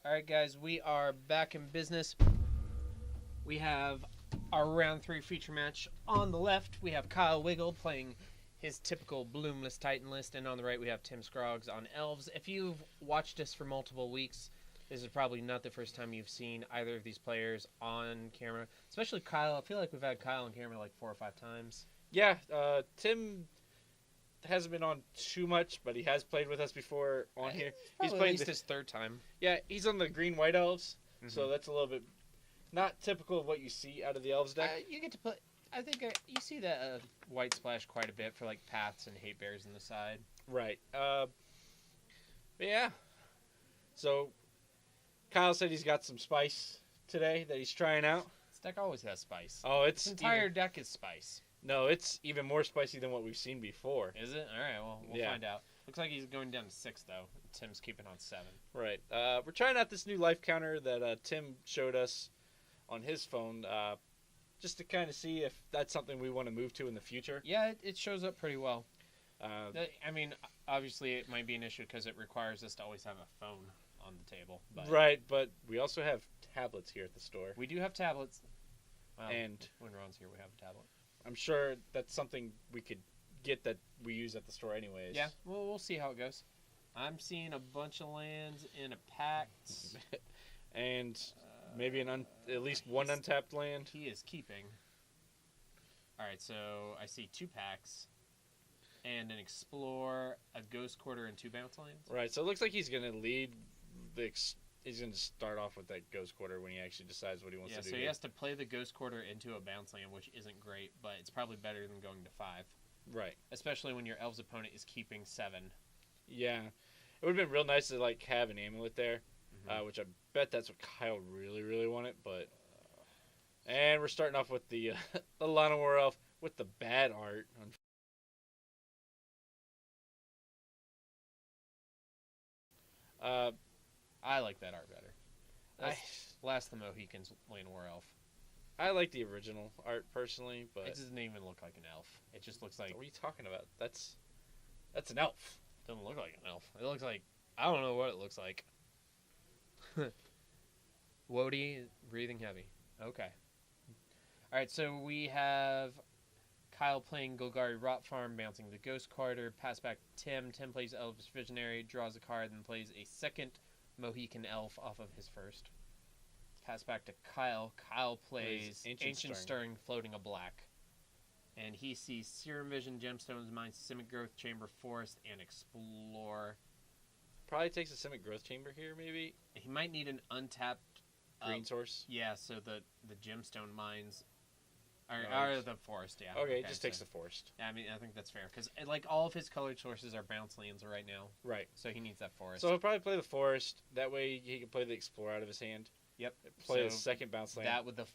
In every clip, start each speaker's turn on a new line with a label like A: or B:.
A: All right, guys, we are back in business. We have our round 3 feature match. On the left, we have Kyle Wiegel playing his typical Bloomless Titan list, and on the right, we have Tim Scroggs on Elves. If you've watched us for multiple weeks, this is probably not the first time you've seen either of these players on camera, especially Kyle. I feel like we've had Kyle on camera like 4 or 5 times.
B: Yeah, Tim hasn't been on too much, but he has played with us before on here.
A: He's played at least his 3rd time.
B: Yeah, he's on the green-white elves, so that's a little bit not typical of what you see out of the elves deck.
A: You get to play. I think you see that white splash quite a bit for like paths and hate bears in the side.
B: Right. Yeah. So Kyle said he's got some spice today that he's trying out.
A: This deck always has spice.
B: Oh, it's
A: This entire deck is spice.
B: No, it's even more spicy than what we've seen before.
A: Is it? All right, well, we'll find out. Looks like he's going down to 6, though. Tim's keeping on 7.
B: Right. We're trying out this new life counter that Tim showed us on his phone, just to kind of see if that's something we want to move to in the future.
A: Yeah, it shows up pretty well. I mean, obviously it might be an issue because it requires us to always have a phone on the table. But
B: right, but we also have tablets here at the store.
A: We do have tablets. Well,
B: and
A: when Ron's here, we have a tablet.
B: I'm sure that's something we could get that we use at the store anyways.
A: Yeah, well, we'll see how it goes. I'm seeing a bunch of lands in a pact.
B: And maybe at least one untapped land.
A: He is keeping. All right, so I see 2 packs and an Explore, a Ghost Quarter, and 2 bounce lands.
B: Right, so it looks like he's going to lead he's going to start off with that Ghost Quarter when he actually decides what he wants to do.
A: Yeah, so he has to play the Ghost Quarter into a bounce land, which isn't great, but it's probably better than going to 5.
B: Right.
A: Especially when your Elves opponent is keeping 7.
B: Yeah. It would have been real nice to like have an Amulet there, which I bet that's what Kyle really, really wanted, but... And we're starting off with the Lana War Elf with the bad art.
A: I like that art better. That's Last of the Mohicans, Lane War Elf.
B: I like the original art personally, but
A: it doesn't even look like an elf. It just looks like...
B: What are you talking about? That's an elf.
A: It doesn't look like an elf. It looks like... I don't know what it looks like. Wody, breathing heavy. Okay. Alright, so we have Kyle playing Golgari Rot Farm, bouncing the Ghost Quarter, pass back to Tim. Tim plays Elves Visionary, draws a card, then plays a second Mohican Elf off of his first. Pass back to Kyle. Kyle plays Ancient Stirring, floating a black. And he sees Serum Vision, Gemstones, Mine, Simic Growth Chamber, Forest, and Explore.
B: Probably takes a Simic Growth Chamber here, maybe.
A: He might need an untapped...
B: green source?
A: Yeah, so the Gemstone Mines... Or the Forest, yeah.
B: Okay, just takes the Forest.
A: Yeah, I mean, I think that's fair. Because, like, all of his colored sources are bounce lands right now.
B: Right.
A: So he needs that Forest.
B: So he'll probably play the Forest. That way he can play the Explore out of his hand.
A: Yep.
B: Play the second bounce land.
A: That with the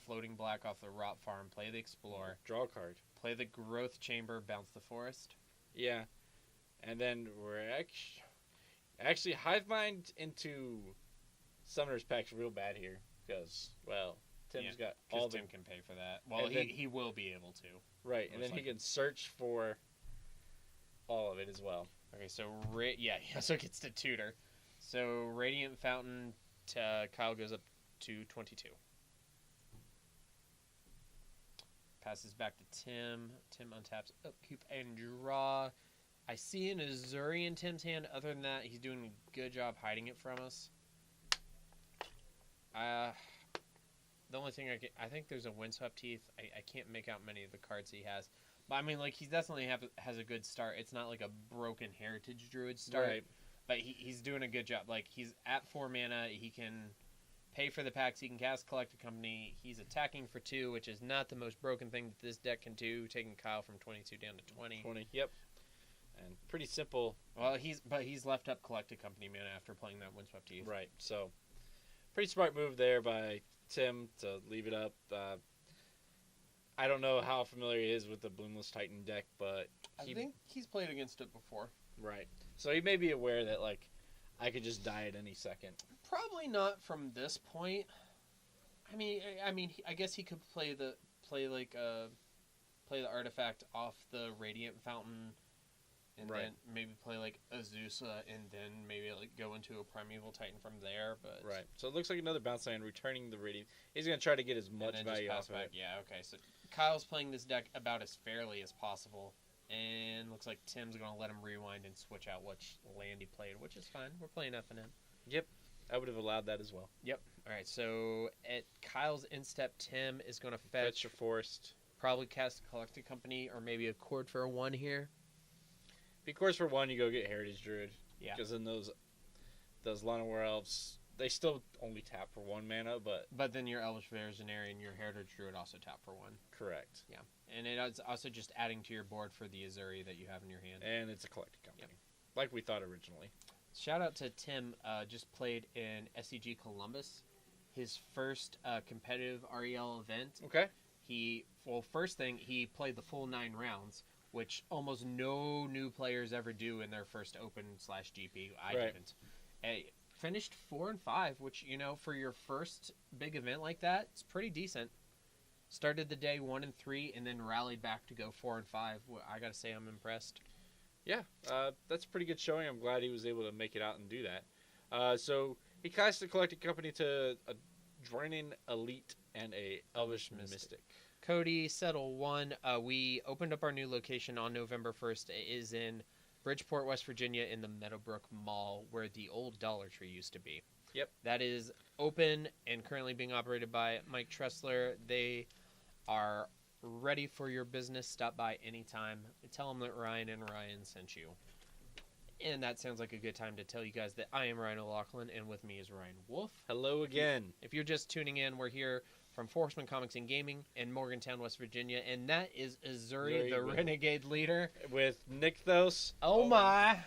A: floating black off the Rot Farm. Play the Explore.
B: Draw a card.
A: Play the Growth Chamber. Bounce the Forest.
B: Yeah. And then we're actually Hive Mind into Summoner's Pack's real bad here. Because, well, Tim's got all the...
A: Tim can pay for that. Well, he will be able to.
B: Right. And then he can search for all of it as well.
A: Okay, so... he also gets to tutor. So, Radiant Fountain... Kyle goes up to 22. Passes back to Tim. Tim untaps upkeep and draw. I see an Azuri in Tim's hand. Other than that, he's doing a good job hiding it from us. The only thing I think there's a Windswept Teeth. I can't make out many of the cards he has. But I mean, like, he definitely has a good start. It's not like a broken Heritage Druid start. Right. But he's doing a good job. Like, he's at 4 mana. He can pay for the packs. He can cast Collect a Company. He's attacking for 2, which is not the most broken thing that this deck can do, taking Kyle from 22 down to 20.
B: 20, yep. And pretty simple.
A: Well, he's left up Collect a Company mana after playing that Windswept Teeth.
B: Right, so pretty smart move there by Tim to leave it up. I don't know how familiar he is with the Bloomless Titan deck, but...
A: I think he's played against it before.
B: Right. So he may be aware that, like, I could just die at any second.
A: Probably not from this point. I mean, I guess he could play the artifact off the Radiant Fountain and
B: Right.
A: then maybe play like Azusa, and then maybe like go into a Primeval Titan from there. But
B: Right. So it looks like another bounce land returning the radiant. He's going to try to get as
A: and
B: much
A: then
B: value
A: just
B: off
A: pass
B: of
A: back.
B: it.
A: Yeah, okay. So Kyle's playing this deck about as fairly as possible, and looks like Tim's going to let him rewind and switch out which land he played, which is fine. We're playing FNM.
B: Yep. I would have allowed that as well.
A: Yep. All right. So at Kyle's instep, Tim is going to
B: Fetch
A: fetch,
B: your forest.
A: probably cast a Collected Company or maybe a Chord for a 1 here.
B: Because for 1, you go get Heritage Druid.
A: Yeah.
B: Because in those Llanowar Elves, they still only tap for 1 mana, but
A: But then your Elvish Visionary and your Heritage Druid also tap for 1.
B: correct.
A: Yeah. And it is also just adding to your board for the Azuri that you have in your hand.
B: And it's a collected company, like we thought originally.
A: Shout out to Tim, just played in SCG Columbus, his first competitive REL event.
B: Okay.
A: First thing, he played the full 9 rounds, which almost no new players ever do in their first Open/GP. I
B: Right.
A: didn't. Finished 4 and 5, which, for your first big event like that, it's pretty decent. Started the day 1 and 3, and then rallied back to go 4 and 5. I gotta say, I'm impressed.
B: Yeah, that's a pretty good showing. I'm glad he was able to make it out and do that. So he cast the collected company to a Draining Elite and a Elvish Mystic.
A: Cody, Settle 1. We opened up our new location on November 1st. It is in Bridgeport, West Virginia, in the Meadowbrook Mall, where the old Dollar Tree used to be.
B: Yep.
A: That is open and currently being operated by Mike Tressler. They are ready for your business. Stop by anytime. Tell them that Ryan and Ryan sent you. And that sounds like a good time to tell you guys that I am Ryan O'Loughlin, and with me is Ryan Wolf.
B: Hello again.
A: If you're just tuning in, we're here from Horseman Comics and Gaming in Morgantown, West Virginia, and that is Azuri, the Renegade leader.
B: With Nykthos.
A: Oh my!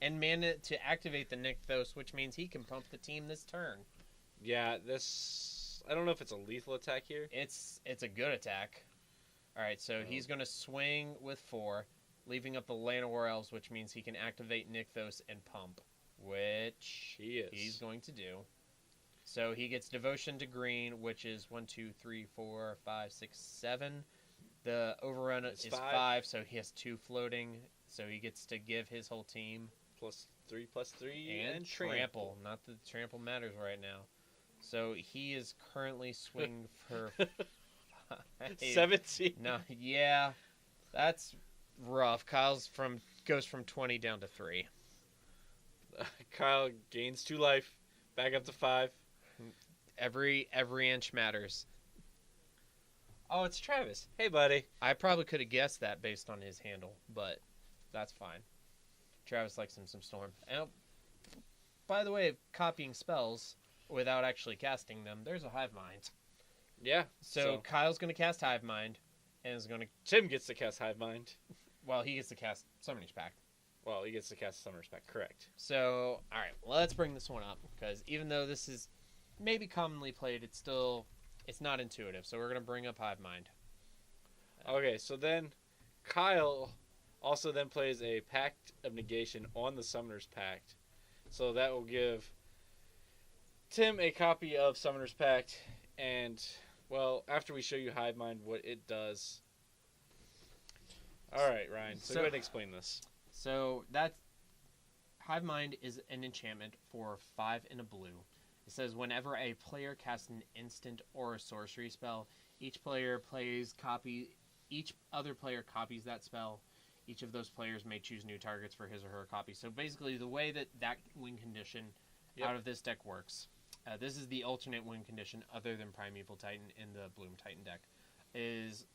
A: And mana to activate the Nykthos, which means he can pump the team this turn.
B: Yeah, this... I don't know if it's a lethal attack here.
A: It's a good attack. Alright, so he's going to swing with 4, leaving up the Llanowar Elves, which means he can activate Nykthos and pump, which he's going to do. So he gets Devotion to green, which is 1, 2, 3, 4, 5, 6, 7. The overrun is 5, so he has 2 floating. So he gets to give his whole team
B: +3/+3
A: and trample. Not that trample matters right now. So he is currently swinging for
B: 17.
A: No, yeah, that's rough. Goes from 20 down to 3.
B: Kyle gains 2 life, back up to 5.
A: Every inch matters.
B: Oh, it's Travis. Hey, buddy.
A: I probably could have guessed that based on his handle, but that's fine. Travis likes him some Storm. And, by the way, copying spells without actually casting them, there's a Hive Mind.
B: Yeah.
A: So Kyle's going to cast Hive Mind, and is going to...
B: Tim gets to cast Hive Mind.
A: Well, he gets to cast Summoner's Pact.
B: Well, he gets to cast Summoner's Pact, correct.
A: So, alright, let's bring this one up, because even though this is maybe commonly played, it's not intuitive, so we're going to bring up Hive Mind.
B: Okay, so then Kyle also then plays a Pact of Negation on the Summoner's Pact. So that will give Tim a copy of Summoner's Pact, and, well, after we show you Hive Mind, what it does... Alright, Ryan, so go ahead and explain this.
A: So that Hive Mind is an enchantment for 5 and a blue. It says whenever a player casts an instant or a sorcery spell, each other player copies that spell. Each of those players may choose new targets for his or her copy. So basically, the way that win condition out of this deck works, this is the alternate win condition other than Primeval Titan in the Bloom Titan deck, is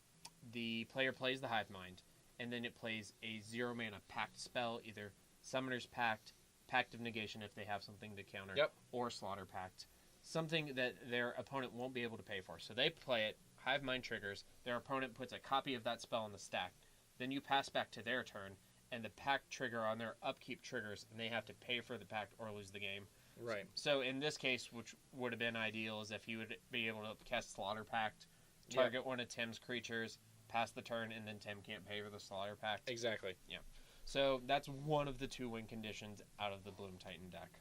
A: the player plays the Hive Mind, and then it plays a 0 mana Pact spell, either Summoner's Pact, Pact of Negation if they have something to counter, or Slaughter Pact. Something that their opponent won't be able to pay for. So they play it, Hive Mind triggers, their opponent puts a copy of that spell on the stack, then you pass back to their turn, and the Pact trigger on their upkeep triggers, and they have to pay for the Pact or lose the game.
B: Right.
A: So in this case, which would have been ideal, is if you would be able to cast Slaughter Pact, target one of Tim's creatures, pass the turn, and then Tim can't pay for the Slaughter Pact.
B: Exactly.
A: Yeah. So that's one of the 2 win conditions out of the Bloom Titan deck.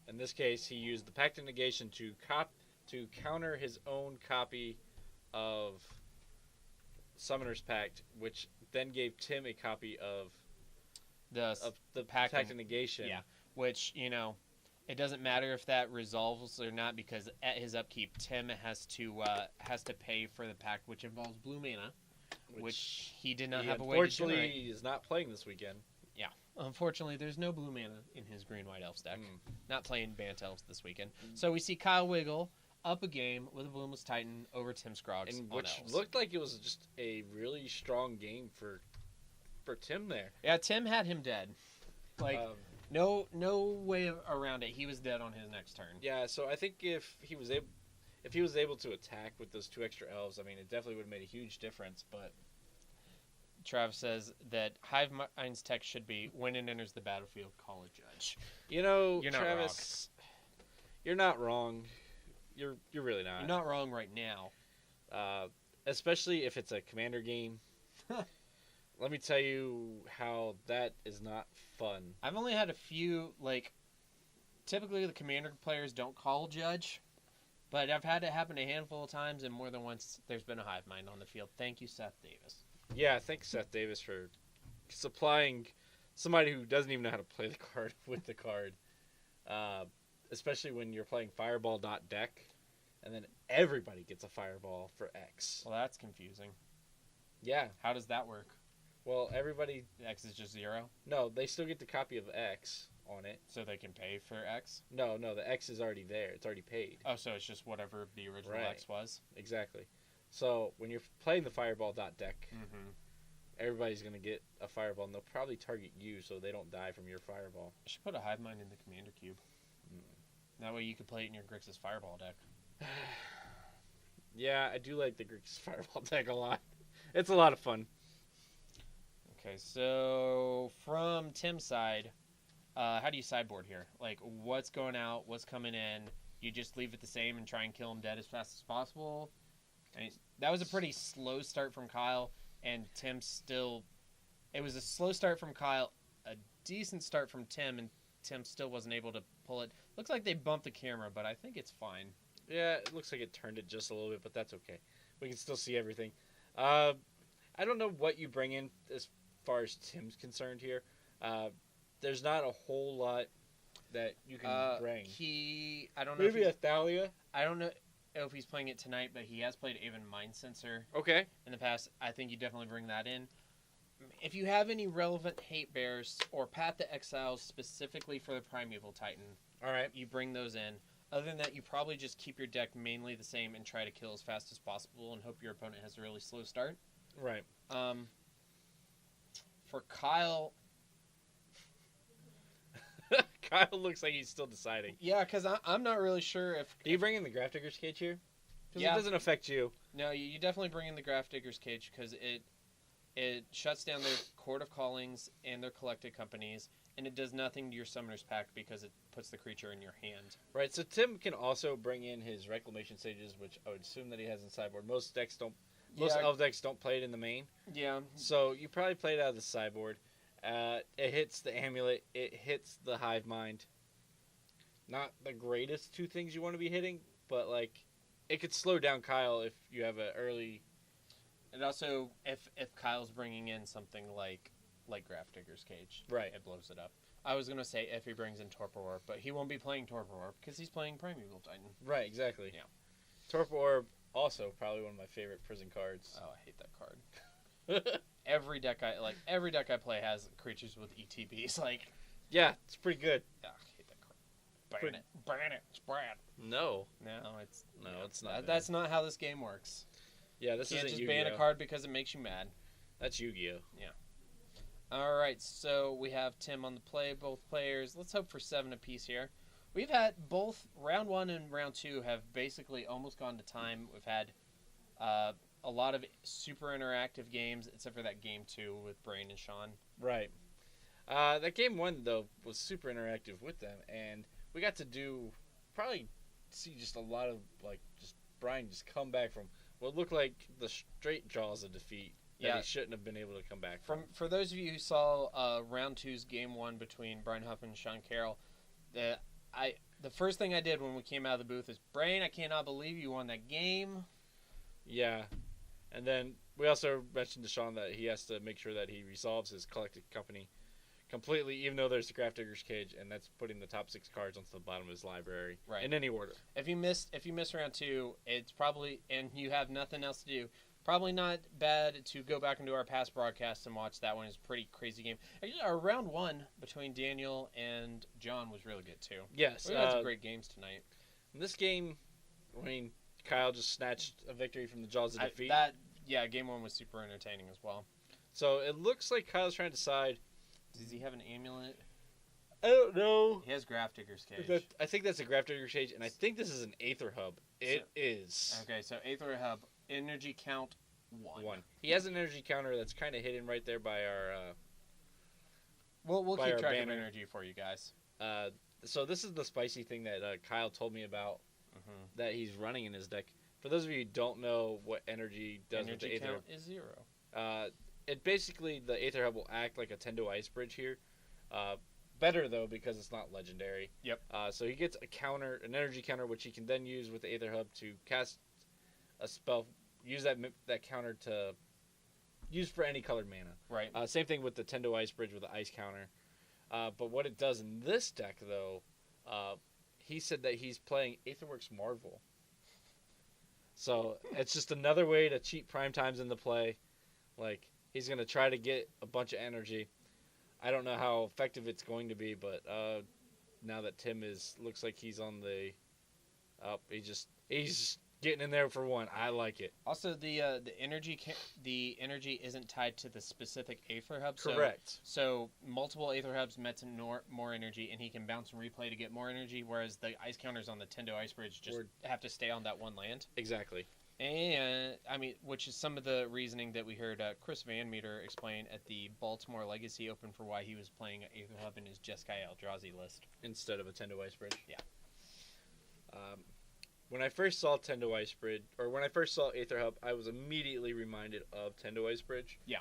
B: In this case, he used the Pact of Negation to counter his own copy of Summoner's Pact, which then gave Tim a copy of of the
A: pact
B: negation.
A: Yeah, which, it doesn't matter if that resolves or not, because at his upkeep, Tim has to pay for the pact, which involves blue mana, which he did not have a way to generate.
B: Unfortunately, he is not playing this weekend.
A: Yeah. Unfortunately, there's no blue mana in his green-white Elves deck. Not playing Bant Elves this weekend. So we see Kyle Wiegel up a game with a Bloomless Titan over Tim Scroggs on
B: which
A: Elves.
B: Looked like it was just a really strong game for Tim there.
A: Yeah, Tim had him dead. No way around it. He was dead on his next turn.
B: Yeah, so I think if he was able to attack with those 2 extra elves, I mean, it definitely would have made a huge difference. But
A: Travis says that Hivemind's tech should be, when it enters the battlefield, call a judge.
B: You're Travis, you're not wrong. You're really not.
A: You're not wrong right now.
B: Especially if it's a commander game. Let me tell you how that is not fun.
A: I've only had a few, typically the commander players don't call judge, but I've had it happen a handful of times, and more than once there's been a Hivemind on the field. Thank you, Seth Davis.
B: Yeah, thanks Seth Davis for supplying somebody who doesn't even know how to play the card with the card. Especially when you're playing Fireball.deck, and then everybody gets a Fireball for X.
A: Well, that's confusing.
B: Yeah.
A: How does that work?
B: Well, everybody...
A: X is just 0?
B: No, they still get the copy of X on it.
A: So they can pay for X?
B: No, the X is already there. It's already paid.
A: Oh, so it's just whatever the original X was?
B: Exactly. So when you're playing the Fireball.deck, everybody's going to get a Fireball, and they'll probably target you so they don't die from your Fireball.
A: I should put a Hivemind in the Commander Cube. That way you can play it in your Grixis Fireball deck.
B: Yeah, I do like the Grixis Fireball deck a lot. It's a lot of fun.
A: Okay, so from Tim's side, how do you sideboard here? What's going out, what's coming in? You just leave it the same and try and kill him dead as fast as possible? And that was a pretty slow start from Kyle, and Tim still... It was a slow start from Kyle, a decent start from Tim, and Tim still wasn't able to pull it. Looks like they bumped the camera, but I think it's fine.
B: Yeah, it looks like it turned it just a little bit, but that's okay. We can still see everything. I don't know what you bring in as far as Tim's concerned here. There's not a whole lot that you can bring.
A: I don't know.
B: Maybe a Thalia?
A: I don't know if he's playing it tonight, but he has played Aven Mind Sensor.
B: Okay.
A: In the past. I think you definitely bring that in. If you have any relevant Hate Bears or Path to Exiles specifically for the Primeval Titan,
B: all right,
A: you bring those in. Other than that, you probably just keep your deck mainly the same and try to kill as fast as possible and hope your opponent has a really slow start.
B: Right.
A: For Kyle...
B: Kyle looks like he's still deciding.
A: Yeah, because I'm not really sure if...
B: Do you bring in the Grafdigger's Cage here? Because
A: yeah.
B: It doesn't affect you.
A: No, you definitely bring in the Grafdigger's Cage because it shuts down their Court of Callings and their collected companies, and it does nothing to your Summoner's Pact because it puts the creature in your hand.
B: Right, so Tim can also bring in his Reclamation Sages, which I would assume that he has in sideboard. Most Elf decks don't play it in the main.
A: Yeah.
B: So you probably play it out of the sideboard. It hits the Amulet. It hits the Hive Mind. Not the greatest 2 things you want to be hitting, but it could slow down Kyle if you have an early.
A: And also, if Kyle's bringing in something like Grafdigger's Cage,
B: right,
A: it blows it up. I was gonna say if he brings in Torpor Orb, but he won't be playing Torpor Orb because he's playing Primeval Titan.
B: Right, exactly.
A: Yeah.
B: Torpor Orb, also probably one of my favorite prison cards.
A: Oh, I hate that card. Every deck I play has creatures with ETBs.
B: Yeah, it's pretty good.
A: I hate that card. Burn it, it's Brad.
B: No,
A: it's not. That's not how this game works.
B: Yeah, this isn't
A: just
B: Yu-Gi-Oh.
A: ban a card because it makes you mad.
B: That's Yu-Gi-Oh.
A: Yeah. All right, so we have Tim on the play, both players. Let's hope for 7 apiece here. We've had both round 1 and round 2 have basically almost gone to time. We've had a lot of super interactive games, except for that game 2 with Brain and Sean.
B: Right. That game 1, though, was super interactive with them, and we got to see just a lot of, just Brian just come back from what looked like the straight jaws of defeat that he shouldn't have been able to come back from.
A: For those of you who saw round 2's game 1 between Brian Huffman and Sean Carroll, the first thing I did when we came out of the booth is, Brain, I cannot believe you won that game.
B: Yeah. And then we also mentioned to Sean that he has to make sure that he resolves his collected company completely, even though there's the Grafdigger's Cage, and that's putting the top 6 cards onto the bottom of his library.
A: Right.
B: In any order.
A: If you miss round 2, it's probably, and you have nothing else to do, probably not bad to go back into our past broadcasts and watch that one. It's a pretty crazy game. Actually, our round 1 between Daniel and John was really good too.
B: Yes.
A: We had some great games tonight.
B: In this game, I mean, Kyle just snatched a victory from the jaws of defeat.
A: Game 1 was super entertaining as well.
B: So it looks like Kyle's trying to decide.
A: Does he have an amulet?
B: I don't know.
A: He has Grafdigger's Cage.
B: I think that's a Grafdigger's Cage, and I think this is an Aether Hub. It is.
A: Okay, so Aether Hub, energy count 1.
B: He has an energy counter that's kind of hidden right there by our...
A: We'll keep track of energy for you guys.
B: So this is the spicy thing that Kyle told me about that he's running in his deck. For those of you who don't know what energy does with the Aether...
A: Energy count is 0.
B: It basically, the Aether Hub will act like a Tendo Ice Bridge here. Better, though, because it's not legendary.
A: Yep.
B: So he gets an energy counter, which he can then use with the Aether Hub to cast a spell, use that counter to use for any colored mana.
A: Right.
B: Same thing with the Tendo Ice Bridge with the Ice counter. But what it does in this deck, though, he said that he's playing Aetherworks Marvel. So it's just another way to cheat prime times into play. Like, he's going to try to get a bunch of energy. I don't know how effective it's going to be, but now that Tim looks like he's on the up, he's getting in there for one. I like it.
A: Also, the energy isn't tied to the specific Aether Hub.
B: Correct.
A: So multiple Aether Hubs met some more energy, and he can bounce and replay to get more energy. Whereas the ice counters on the Tendo Ice Bridge just have to stay on that one land.
B: Exactly.
A: And, which is some of the reasoning that we heard Chris Van Meter explain at the Baltimore Legacy Open for why he was playing Aether Hub in his Jeskai Eldrazi list.
B: Instead of a Tendo Ice Bridge?
A: Yeah.
B: When I first saw Tendo Ice Bridge, or when I first saw Aether Hub, I was immediately reminded of Tendo Ice Bridge.
A: Yeah.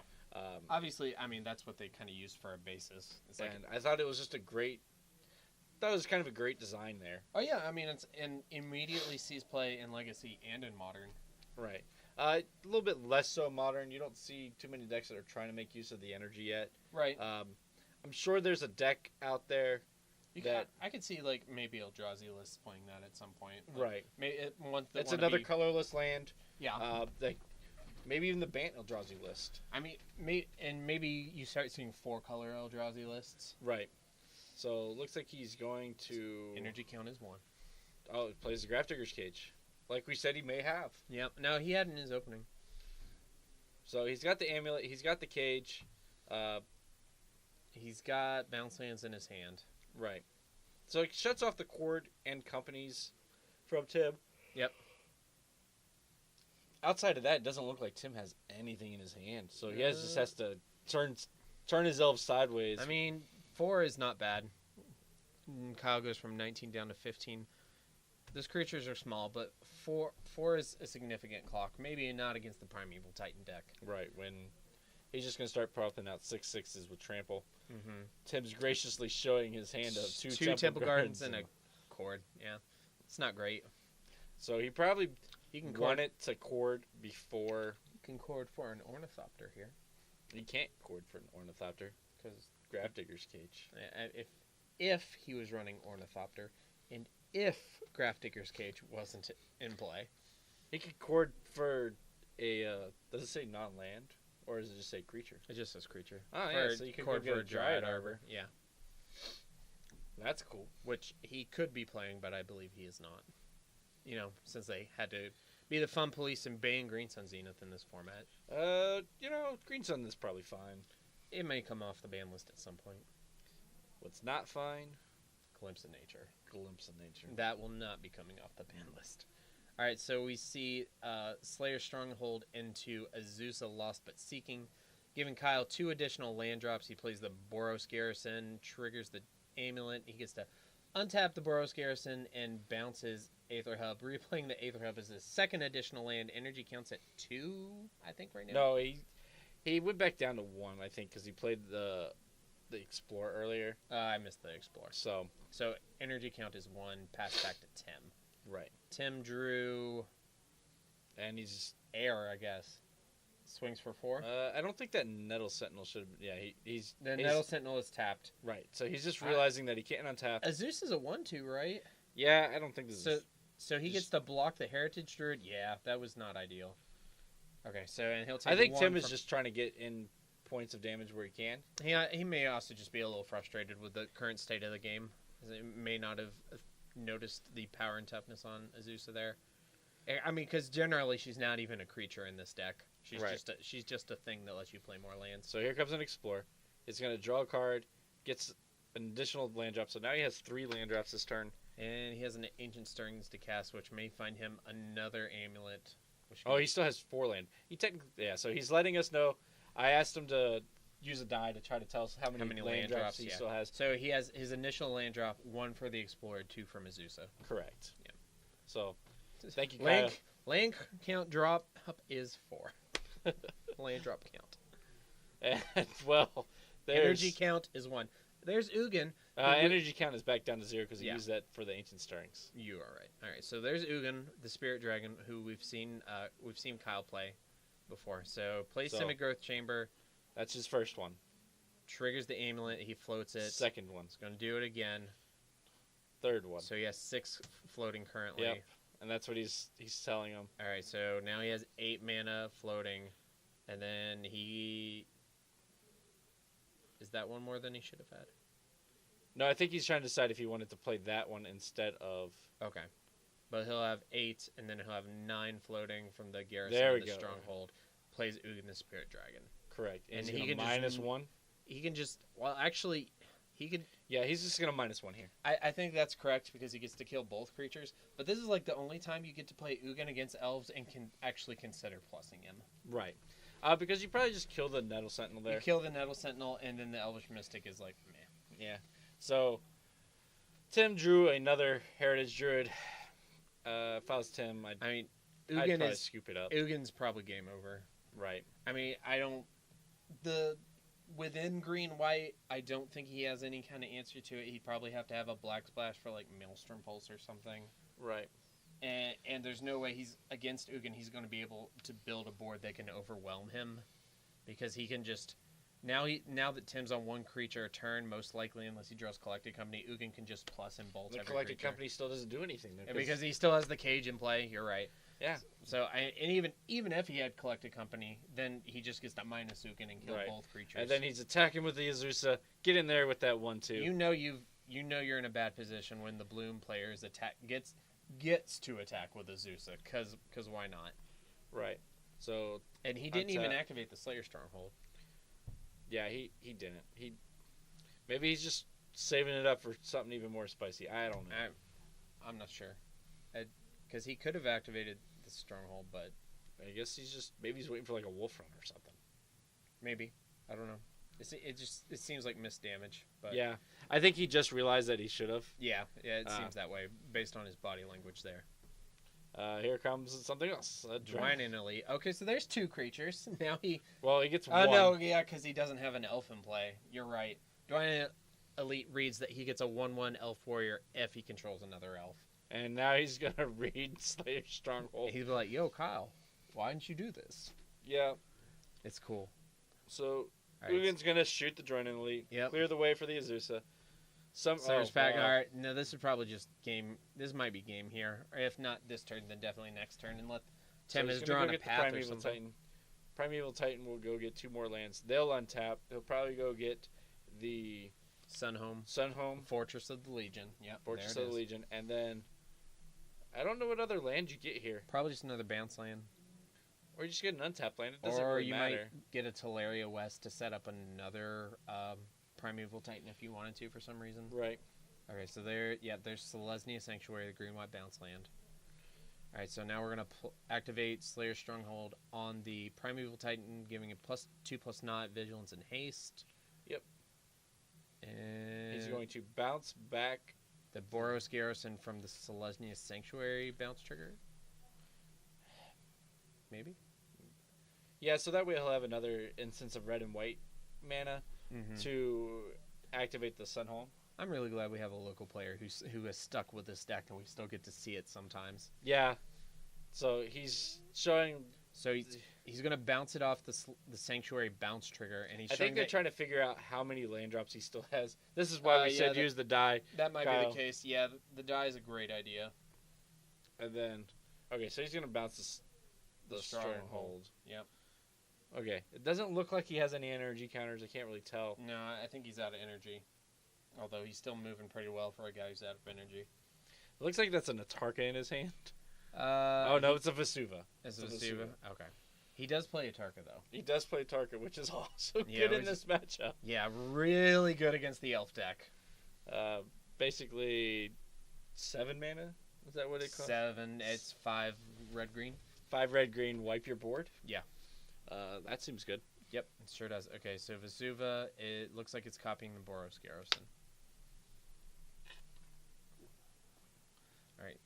A: Obviously, that's what they kind of used for a basis.
B: And I thought it was just that was kind of a great design there.
A: Oh, yeah. It's immediately sees play in Legacy and in Modern.
B: Right. A little bit less so Modern. You don't see too many decks that are trying to make use of the energy yet.
A: Right.
B: I'm sure there's a deck out there
A: I could see, maybe Eldrazi lists playing that at some point.
B: Right.
A: It's
B: another colorless land.
A: Yeah.
B: Maybe even the Bant Eldrazi list.
A: Maybe you start seeing 4-color Eldrazi lists.
B: Right. So, looks like he's going to...
A: Energy count is 1.
B: Oh, he plays the Grafdigger's Cage. Like we said he may have.
A: Yep. No, he had in his opening.
B: So, he's got the Amulet. He's got the Cage.
A: He's got bounce lands in his hand.
B: Right. So, it shuts off the Cord and companies from Tim.
A: Yep.
B: Outside of that, it doesn't look like Tim has anything in his hand. So, he just has to turn his elves sideways.
A: 4 is not bad. Kyle goes from 19 down to 15. Those creatures are small, but 4 is a significant clock. Maybe not against the Primeval Titan deck.
B: Right, when he's just going to start popping out 6/6s with Trample.
A: Mm-hmm.
B: Tim's graciously showing his hand of two
A: Temple Gardens and a Cord. Yeah, it's not great.
B: So he can want it to Cord before...
A: You can Cord for an Ornithopter here.
B: He can't Cord for an Ornithopter because Grafdigger's Cage.
A: If he was running Ornithopter, and if Grafdigger's Cage wasn't in play,
B: he could Cord for a. Does it say non-land, or does it just say creature?
A: It just says creature.
B: Oh yeah, so you can Cord for a Dryad Arbor.
A: Yeah,
B: that's cool.
A: Which he could be playing, but I believe he is not. Since they had to be the fun police and ban Green Sun Zenith in this format.
B: Green Sun is probably fine.
A: It may come off the ban list at some point.
B: What's not fine?
A: Glimpse of Nature.
B: Glimpse of Nature.
A: That will not be coming off the ban list. All right, so we see Slayer Stronghold into Azusa Lost But Seeking, giving Kyle 2 additional land drops. He plays the Boros Garrison, triggers the Amulet. He gets to untap the Boros Garrison and bounces Aether Hub. Replaying the Aether Hub as his second additional land. Energy counts at 2, I think, right now.
B: No, he went back down to 1, I think, because he played the Explorer earlier.
A: I missed the Explorer.
B: So
A: energy count is 1, passed back to Tim.
B: Right.
A: Tim drew...
B: And he's...
A: Air, I guess. Swings for 4.
B: I don't think that Nettle Sentinel should. Yeah, he's
A: The Nettle Sentinel is tapped.
B: right. So he's just realizing that he can't untap.
A: Azus is a 1/2, right?
B: Yeah, I don't think this is.
A: So he gets to block the Heritage Druid. Yeah, that was not ideal. Okay, so and he'll take.
B: I think
A: 1
B: Tim is just trying to get in points of damage where he can.
A: He may also just be a little frustrated with the current state of the game. He may not have noticed the power and toughness on Azusa there. I mean, because generally she's not even a creature in this deck. She's just a thing that lets you play more lands.
B: So here comes an Explorer. It's going to draw a card, gets an additional land drop. So now he has 3 land drops this turn.
A: And he has an Ancient Stirrings to cast, which may find him another Amulet.
B: He still has 4 land. He technically, yeah. So he's letting us know. I asked him to use a die to try to tell us how many land drops he still has.
A: So he has his initial land drop, 1 for the Explorer, 2 for Azusa.
B: Correct.
A: Yeah.
B: So thank you, Kyle.
A: Land count drop up is 4. Land drop count.
B: And well,
A: energy count is 1. There's Ugin.
B: Energy count is back down to 0 because he used that for the Ancient Stirrings.
A: You are right. All right, so there's Ugin, the Spirit Dragon, who we've seen Kyle play before. So plays Simic Growth Chamber.
B: That's his first one.
A: Triggers the Amulet. He floats it.
B: Second one.
A: He's going to do it again.
B: Third one.
A: So he has 6 floating currently.
B: Yep. And that's what he's telling him.
A: All right, so now he has 8 mana floating, and then he. Is that one more than he should have had?
B: No, I think he's trying to decide if he wanted to play that one instead of.
A: Okay. But he'll have 8, and then he'll have 9 floating from the Garrison and the Stronghold. Plays Ugin the Spirit Dragon.
B: Correct.
A: And
B: he can -1?
A: He can just. Well, actually, he could.
B: Yeah, he's just going to -1 here.
A: I think that's correct because he gets to kill both creatures. But this is like the only time you get to play Ugin against Elves and can actually consider plussing him.
B: Right. Because you probably just kill the Nettle Sentinel there.
A: You kill the Nettle Sentinel, and then the Elvish Mystic is like, meh.
B: Yeah. So, Tim drew another Heritage Druid. If I was Tim, I'd probably scoop it up.
A: Ugin's probably game over.
B: Right.
A: I mean, within green-white, I don't think he has any kind of answer to it. He'd probably have to have a Black Splash for, like, Maelstrom Pulse or something.
B: Right.
A: And there's no way he's against Ugin. He's going to be able to build a board that can overwhelm him, because he can just now that Tim's on 1 creature a turn, most likely unless he draws Collected Company, Ugin can just plus and bolt.
B: The
A: every
B: Collected
A: creature.
B: Company still doesn't do anything though,
A: because he still has the cage in play. You're right.
B: Yeah.
A: So and even if he had Collected Company, then he just gets to minus Ugin and kill both creatures.
B: And then he's attacking with the Azusa. Get in there with that 1/2.
A: You know you're in a bad position when the Bloom players gets to attack with Azusa, because why not?
B: Right. So
A: and he didn't even activate the Slayer Stronghold.
B: Yeah, he didn't. Maybe he's just saving it up for something even more spicy. I don't know.
A: I'm not sure, because he could have activated the Stronghold, but
B: I guess maybe he's waiting for like a Wolf Run or something.
A: Maybe, I don't know. It seems like missed damage, but
B: yeah, I think he just realized that he should have.
A: Yeah, it seems that way based on his body language there.
B: Here comes something else.
A: Dwayne Elite. Okay, so there's 2 creatures. Now he
B: gets 1.
A: No, yeah, because he doesn't have an elf in play. You're right. Dwayne Elite reads that he gets a 1/1 elf warrior if he controls another elf.
B: And now he's gonna read Slayer Stronghold.
A: He'd be like, "Yo, Kyle, why didn't you do this?"
B: Yeah,
A: it's cool.
B: So Ugin's gonna shoot the Dwayne Elite.
A: Yep.
B: Clear the way for the Azusa.
A: All right, no, this is probably just game. This might be game here. Or if not this turn, then definitely next turn. And let Tim has drawn a path or something.
B: Primeval Titan will go get 2 more lands. They'll untap. He'll probably go get the Sunhome.
A: Fortress of the Legion. Yeah,
B: Fortress of the Legion. And then I don't know what other land you get here.
A: Probably just another bounce land.
B: Or you just get an untapped land. It doesn't really matter.
A: Or you might get a Teleria West to set up another Primeval Titan if you wanted to for some reason.
B: Right.
A: Okay, so there's Selesnya Sanctuary, the green-white bounce land. All right, so now we're going to activate Slayer Stronghold on the Primeval Titan, giving it +2/+0 Vigilance and Haste.
B: Yep.
A: And
B: he's going to bounce back
A: the Boros Garrison from the Selesnya Sanctuary bounce trigger. Maybe?
B: Yeah, so that way he'll have another instance of red and white mana to activate the Sunhome.
A: I'm really glad we have a local player who has stuck with this deck and we still get to see it sometimes.
B: Yeah. So he's showing
A: So he's gonna bounce it off the Sanctuary bounce trigger, and he's.
B: I
A: showing
B: think they're
A: that,
B: trying to figure out how many land drops he still has. This is why we said use the die.
A: That might be
B: Kyle.
A: the case. Yeah, the die is a great idea.
B: And then, okay, so he's gonna bounce the stronghold.
A: Yep.
B: Okay, it doesn't look like he has any energy counters. I can't really tell.
A: No, I think he's out of energy. Although he's still moving pretty well for a guy who's out of energy.
B: It looks like that's an Atarka in his hand.
A: Oh
B: no, it's a Vesuva.
A: It's a Vesuva. Okay. He does play Atarka though.
B: He does play Atarka, which is also
A: Yeah,
B: good in this matchup.
A: Yeah, really good against the elf deck.
B: Basically, 7 mana. Is that what it costs?
A: 7. It's 5 red green.
B: 5 red green. Wipe your board.
A: Yeah.
B: That seems good.
A: Yep, it sure does. Okay, so Vesuva, it looks like it's copying the Boros Garrison. Alright.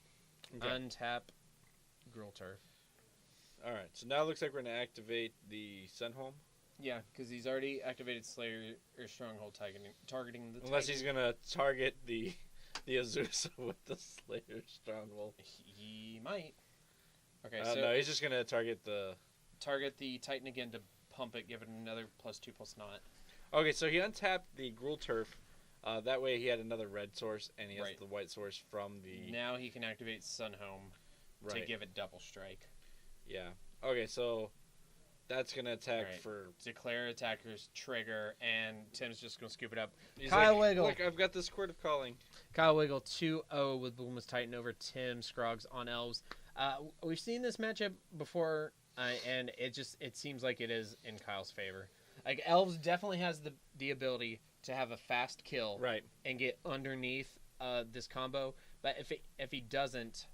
B: Okay.
A: Untap Gruul Turf.
B: Alright, so now it looks like we're going to activate the Sunhome.
A: Yeah, because he's already activated Slayer or Stronghold targeting the
B: Unless
A: Titan.
B: he's going to target the Azusa with the Slayer Stronghold.
A: He might. Okay,
B: No, he's just going to target the
A: Titan again to pump it, give it another +2/+0.
B: Okay, so he untapped the Gruul Turf. That way he had another red source, and he has the white source from the...
A: Now he can activate Sunhome to give it double strike.
B: Yeah. Okay, so that's going to attack for...
A: Declare attackers, trigger, and Tim's just going to scoop it up.
B: He's
A: Kyle Wiegel.
B: Look, I've got this Court of Calling.
A: Kyle Wiegel 2-0 with Bloomless Titan over Tim Scroggs on Elves. We've seen this matchup before, and it seems like it is in Kyle's favor. Like, Elves definitely has the ability to have a fast kill and get underneath this combo, but if he doesn't,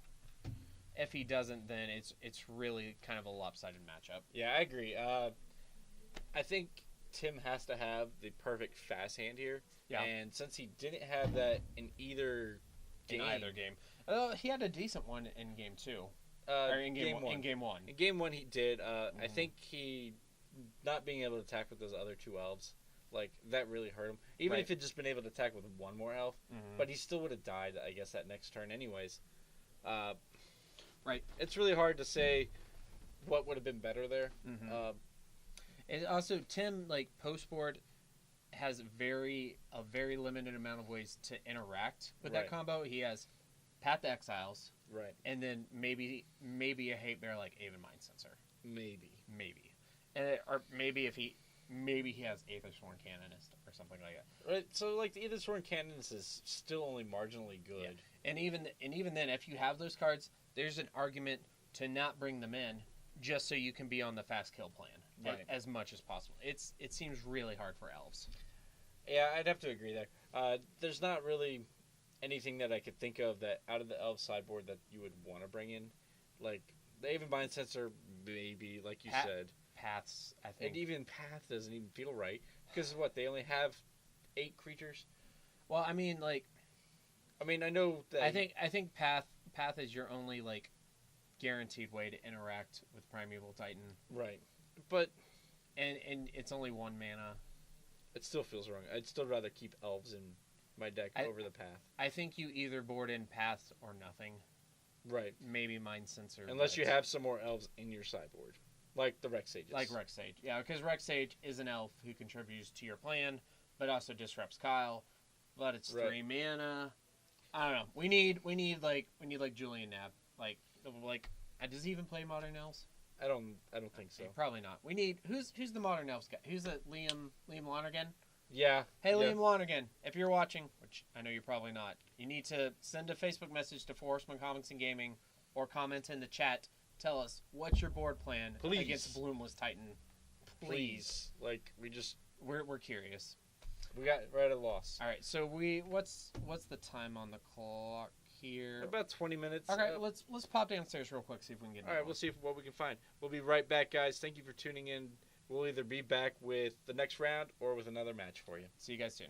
A: then it's really kind of a lopsided matchup.
B: Yeah, I agree. I think Tim has to have the perfect fast hand here. Yeah. And since he didn't have that in either game.
A: He had a decent one in game 2.
B: Or
A: in game 1. In game 1.
B: In game 1 he did. I think he not being able to attack with those other 2 elves, like, that really hurt him. Even if he'd just been able to attack with one more elf, but he still would have died, I guess, that next turn anyways. It's really hard to say what would have been better there.
A: And also, Tim, like, post-board has a very limited amount of ways to interact with that combo. He has Path to Exiles. And then maybe a hate bear like Aven Mind Sensor. Maybe. Or maybe he has Aethersworn Canonist or something like that.
B: Right. So like the Aethersworn Canonist is still only marginally good.
A: Yeah. And even then, if you have those cards, there's an argument to not bring them in just so you can be on the fast kill plan as much as possible. It seems really hard for Elves.
B: Yeah, I'd have to agree there. There's not really anything that I could think of that out of the Elf sideboard that you would want to bring in. Like, the Aven Mind Sensor, maybe, like you said.
A: Paths, I think.
B: And even Path doesn't even feel right. Because, they only have 8 creatures?
A: Well, I mean, like...
B: I know that...
A: I think Path is your only, like, guaranteed way to interact with Primeval Titan.
B: Right. But...
A: And it's only 1 mana.
B: It still feels wrong. I'd still rather keep Elves in my deck over the Path.
A: I think you either board in Path or nothing.
B: Right.
A: Maybe Mind Sensor.
B: Unless you have some more Elves in your sideboard. Like the Rex Sages.
A: Like Rex Sage. Yeah, because Rex Sage is an elf who contributes to your plan, but also disrupts Kyle. But it's 3 mana. I don't know. We need like Julian Knapp. Like does he even play Modern Elves?
B: I don't think so.
A: Probably not. We need who's the Modern Elves guy? Who's the Liam Lonergan?
B: Yeah.
A: Hey, Liam Lonergan, if you're watching, which I know you're probably not, you need to send a Facebook message to Forestman Comics and Gaming or comment in the chat. Tell us, what's your board plan against Bloomless Titan? Please.
B: Like,
A: we're curious.
B: We're at a loss.
A: All right, so what's the time on the clock here?
B: About 20 minutes.
A: Okay, let's pop downstairs real quick, see if we can get
B: All right, we'll see what we can find. We'll be right back, guys. Thank you for tuning in. We'll either be back with the next round or with another match for you.
A: See you guys soon.